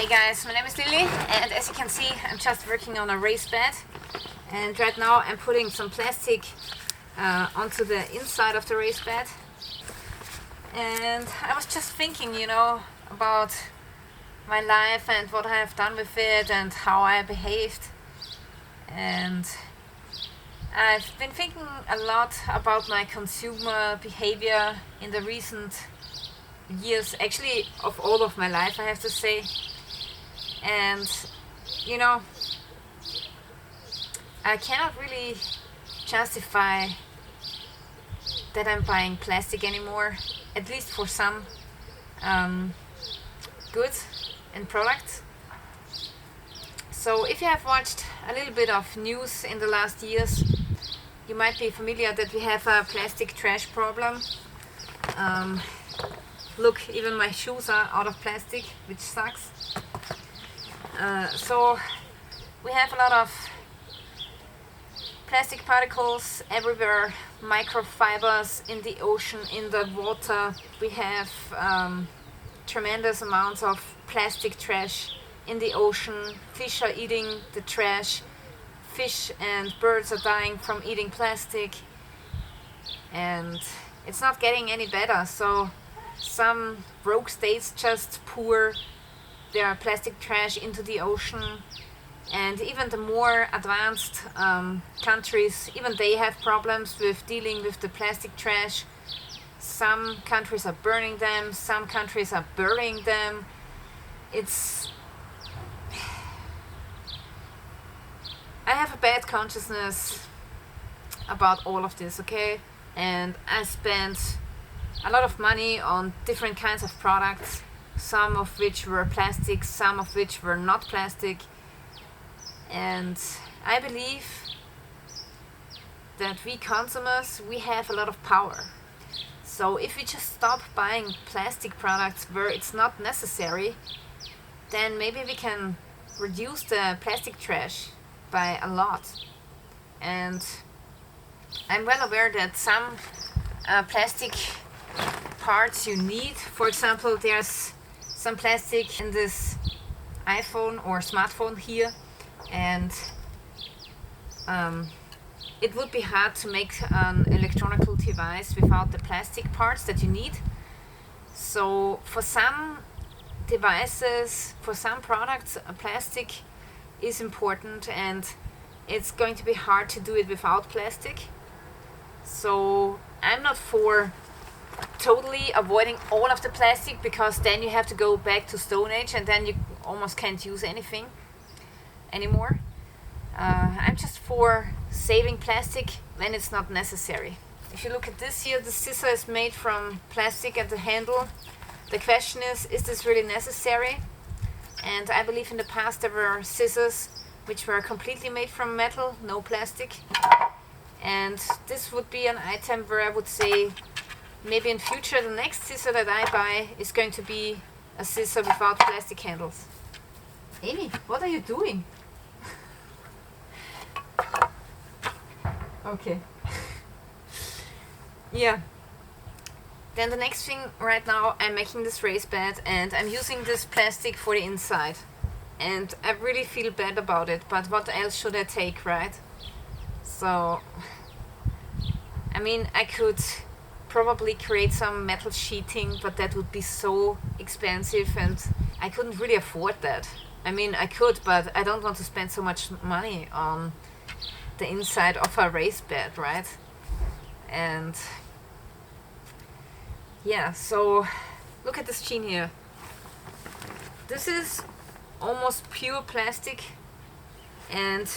guys, my name is Lilly, and as you can see I'm just working on a raised bed, and right now I'm putting some plastic onto the inside of the raised bed. And I was just thinking, about my life and what I have done with it and how I behaved. And I've been thinking a lot about my consumer behavior in the recent years, actually of all of my life, I have to say. And I cannot really justify that I'm buying plastic anymore, at least for some goods and products. So if you have watched a little bit of news in the last years, you might be familiar that we have a plastic trash problem. Look, even my shoes are out of plastic, which sucks. So we have a lot of plastic particles everywhere, microfibers in the ocean, in the water. We have tremendous amounts of plastic trash in the ocean. Fish are eating the trash. Fish and birds are dying from eating plastic. And it's not getting any better. So some rogue states just pour their plastic trash into the ocean. And even the more advanced countries, even they have problems with dealing with the plastic trash. Some countries are burning them, some countries are burying them. I have a bad consciousness about all of this, okay? And I spent a lot of money on different kinds of products, some of which were plastic, some of which were not plastic. And I believe that we consumers, we have a lot of power. So if we just stop buying plastic products where it's not necessary, then maybe we can reduce the plastic trash by a lot. And I'm well aware that some plastic parts you need, for example, there's some plastic in this iPhone or smartphone here, and it would be hard to make an electronic device without the plastic parts that you need. So for some devices, for some products, plastic is important, and it's going to be hard to do it without plastic. So I'm not for totally avoiding all of the plastic, because then you have to go back to Stone Age and then you almost can't use anything anymore. I'm just for saving plastic when it's not necessary. If you look at this here, the scissor is made from plastic at the handle. The question is this really necessary? And I believe in the past there were scissors which were completely made from metal, no plastic. And this would be an item where I would say maybe in future the next scissor that I buy is going to be a scissor without plastic handles. Amy, what are you doing? Okay. Yeah. Then the next thing, right now I'm making this raised bed and I'm using this plastic for the inside. And I really feel bad about it, but what else should I take, right? So, I mean, I could probably create some metal sheeting, but that would be so expensive and I couldn't really afford that. I mean, I could, but I don't want to spend so much money on the inside of a raised bed, right? And yeah, so look at this jean here. This is almost pure plastic and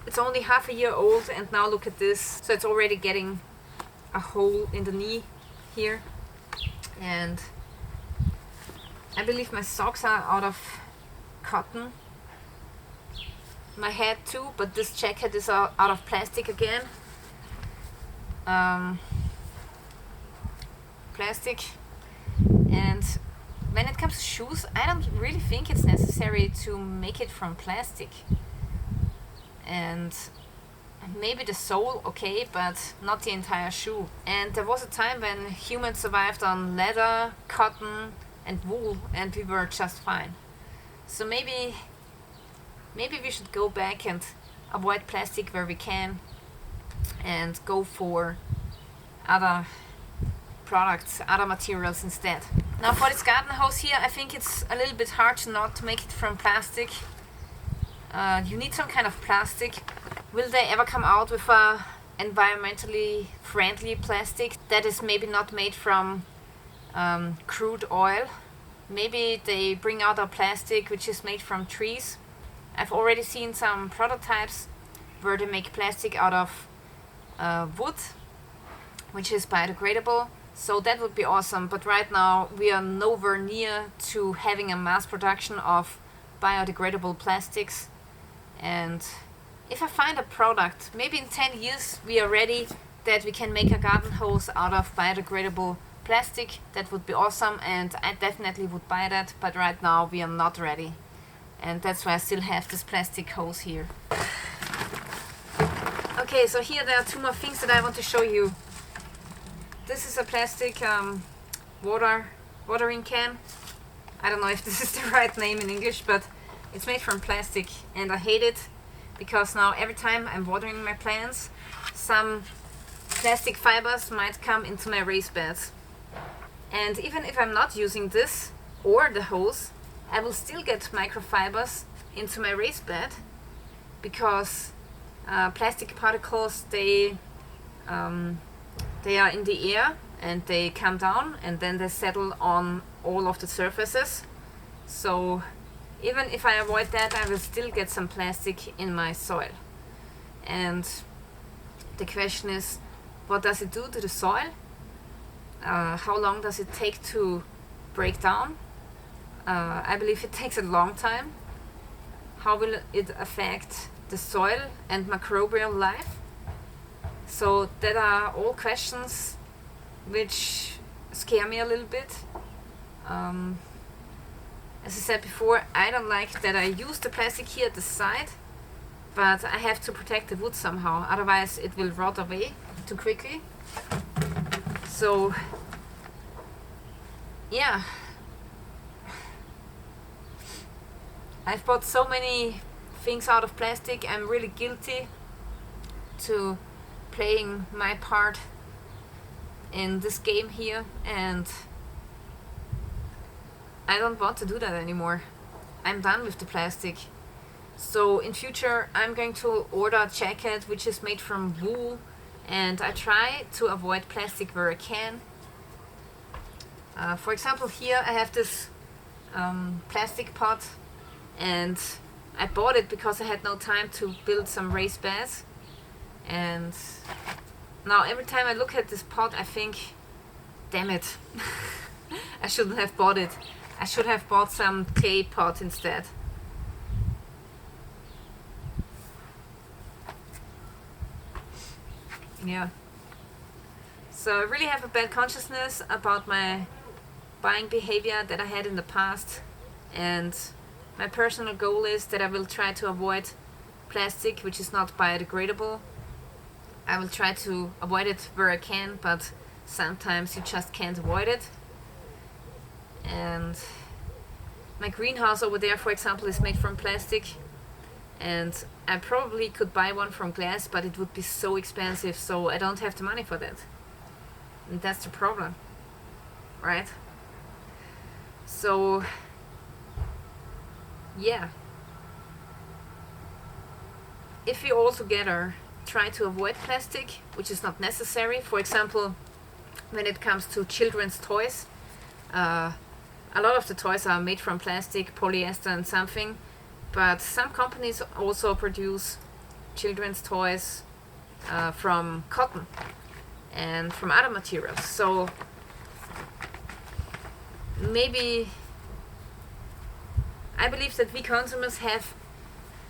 it's only half a year old, and now look at this. So it's already getting a hole in the knee here, and I believe my socks are out of cotton. My hat too, but this jacket is out of plastic again. Plastic. And when it comes to shoes, I don't really think it's necessary to make it from plastic. And maybe the sole, okay, but not the entire shoe. And there was a time when humans survived on leather, cotton and wool, and we were just fine. So maybe we should go back and avoid plastic where we can and go for other products, other materials instead. Now for this garden hose here, I think it's a little bit hard to not make it from plastic. You need some kind of plastic. Will they ever come out with a environmentally friendly plastic that is maybe not made from crude oil? Maybe they bring out a plastic which is made from trees. I've already seen some prototypes where they make plastic out of wood, which is biodegradable. So that would be awesome, but right now we are nowhere near to having a mass production of biodegradable plastics. And if I find a product, maybe in 10 years we are ready that we can make a garden hose out of biodegradable plastic, that would be awesome, and I definitely would buy that, but right now we are not ready. And that's why I still have this plastic hose here. Okay, so here there are two more things that I want to show you. This is a plastic watering can. I don't know if this is the right name in English, but it's made from plastic, and I hate it because now every time I'm watering my plants, some plastic fibers might come into my raised beds. And even if I'm not using this or the hose, I will still get microfibers into my raised bed because plastic particles, they are in the air and they come down and then they settle on all of the surfaces. So even if I avoid that, I will still get some plastic in my soil. And the question is, what does it do to the soil? How long does it take to break down? I believe it takes a long time. How will it affect the soil and microbial life? So that are all questions which scare me a little bit. As I said before, I don't like that I use the plastic here at the side, but I have to protect the wood somehow, otherwise it will rot away too quickly. So yeah, I've bought so many things out of plastic. I'm really guilty to playing my part in this game here, and I don't want to do that anymore. I'm done with the plastic. So in future I'm going to order a jacket which is made from wool, and I try to avoid plastic where I can. For example, here I have this plastic pot, and I bought it because I had no time to build some raised beds. And now every time I look at this pot I think, damn it, I shouldn't have bought it. I should have bought some clay pot instead. Yeah. So I really have a bad consciousness about my buying behavior that I had in the past, and my personal goal is that I will try to avoid plastic which is not biodegradable. I will try to avoid it where I can, but sometimes you just can't avoid it. And my greenhouse over there, for example, is made from plastic, and I probably could buy one from glass, but it would be so expensive, so I don't have the money for that. And that's the problem, right? So yeah, if we all together try to avoid plastic, which is not necessary, for example, when it comes to children's toys, a lot of the toys are made from plastic, polyester and something, but some companies also produce children's toys from cotton and from other materials. So maybe I believe that we consumers have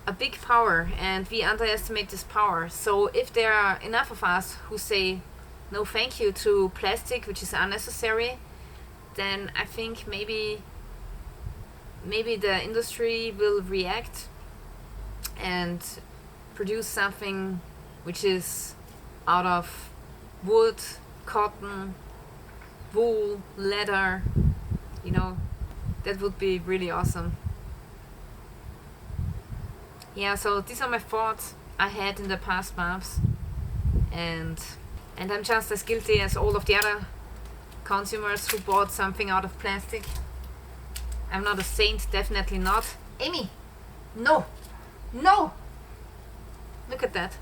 a big power and we underestimate this power. So if there are enough of us who say no thank you to plastic which is unnecessary, then I think maybe the industry will react and produce something which is out of wood, cotton, wool, leather. You know, that would be really awesome. yeah, so these are my thoughts I had in the past months, and I'm just as guilty as all of the other consumers who bought something out of plastic. I'm not a saint, definitely not. Amy! No! No! Look at that.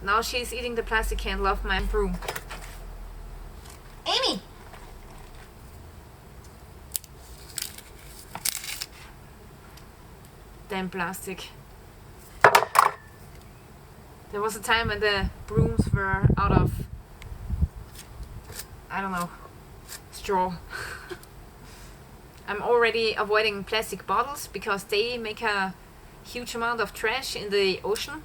Now she's eating the plastic handle off my broom. Amy! Damn plastic. There was a time when the brooms were out of, I don't know, straw. I'm already avoiding plastic bottles because they make a huge amount of trash in the ocean.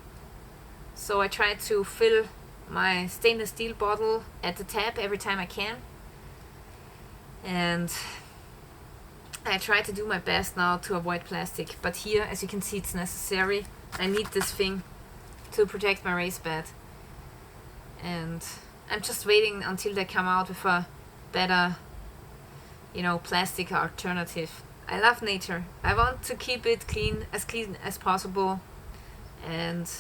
So I try to fill my stainless steel bottle at the tap every time I can. And I try to do my best now to avoid plastic. But here, as you can see, it's necessary. I need this thing to protect my raised bed. And I'm just waiting until they come out with a better, plastic alternative. I love nature. I want to keep it clean as possible, and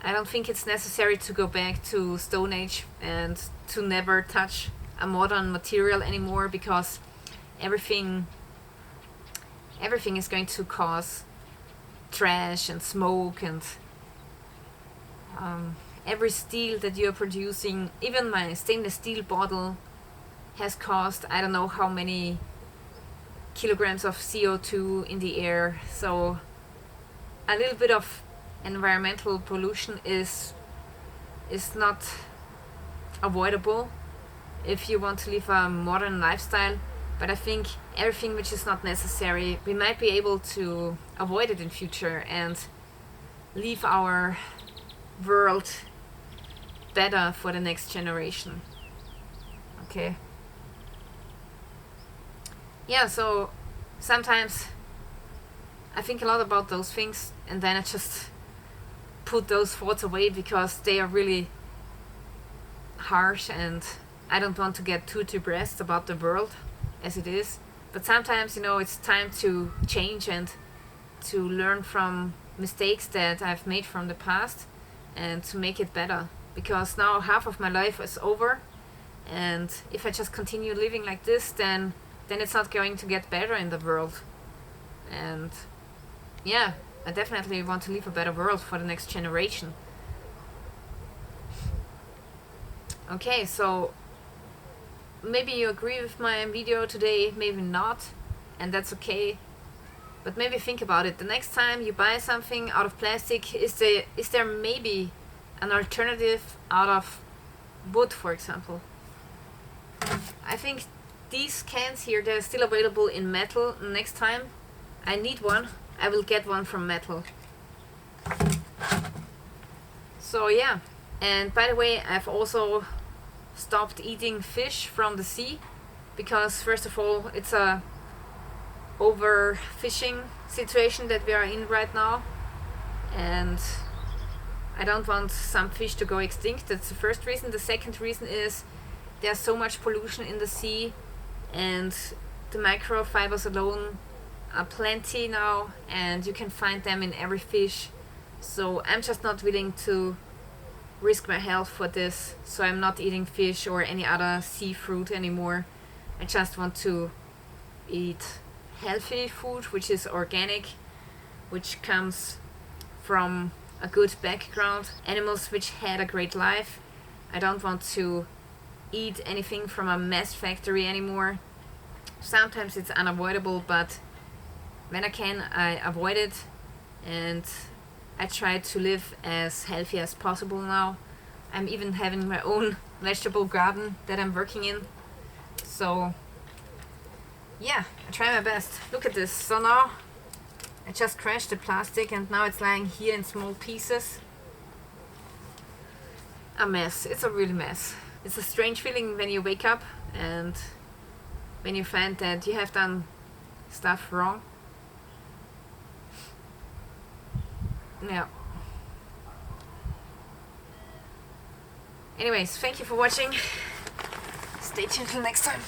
I don't think it's necessary to go back to Stone Age and to never touch a modern material anymore, because everything is going to cause trash and smoke, and every steel that you're producing, even my stainless steel bottle, has caused I don't know how many kilograms of CO2 in the air. So a little bit of environmental pollution is not avoidable if you want to live a modern lifestyle. But I think everything which is not necessary, we might be able to avoid it in future and leave our world better for the next generation. Okay. Yeah, so sometimes I think a lot about those things, and then I just put those thoughts away because they are really harsh, and I don't want to get too depressed about the world as it is. But sometimes, it's time to change and to learn from mistakes that I've made from the past and to make it better. Because now half of my life is over, and if I just continue living like this, then it's not going to get better in the world. And yeah, I definitely want to leave a better world for the next generation. Okay, so maybe you agree with my video today, maybe not, and that's okay. But maybe think about it. The next time you buy something out of plastic, is there maybe an alternative out of wood, for example? I think these cans here, they're still available in metal. Next time I need one, I will get one from metal. So yeah, and by the way, I've also stopped eating fish from the sea because, first of all, it's a overfishing situation that we are in right now, and I don't want some fish to go extinct. That's the first reason. The second reason is there's so much pollution in the sea, and the microfibers alone are plenty now, and you can find them in every fish. So I'm just not willing to risk my health for this, so I'm not eating fish or any other seafood anymore. I just want to eat healthy food, which is organic, which comes from a good background, animals which had a great life. I don't want to eat anything from a mess factory anymore. Sometimes it's unavoidable, but when I can, I avoid it, and I try to live as healthy as possible now. I'm even having my own vegetable garden that I'm working in. So yeah, I try my best. Look at this. So now I just crushed the plastic, and now it's lying here in small pieces. A mess. It's a real mess. It's a strange feeling when you wake up and when you find that you have done stuff wrong. Yeah. Anyways, thank you for watching. Stay tuned till next time.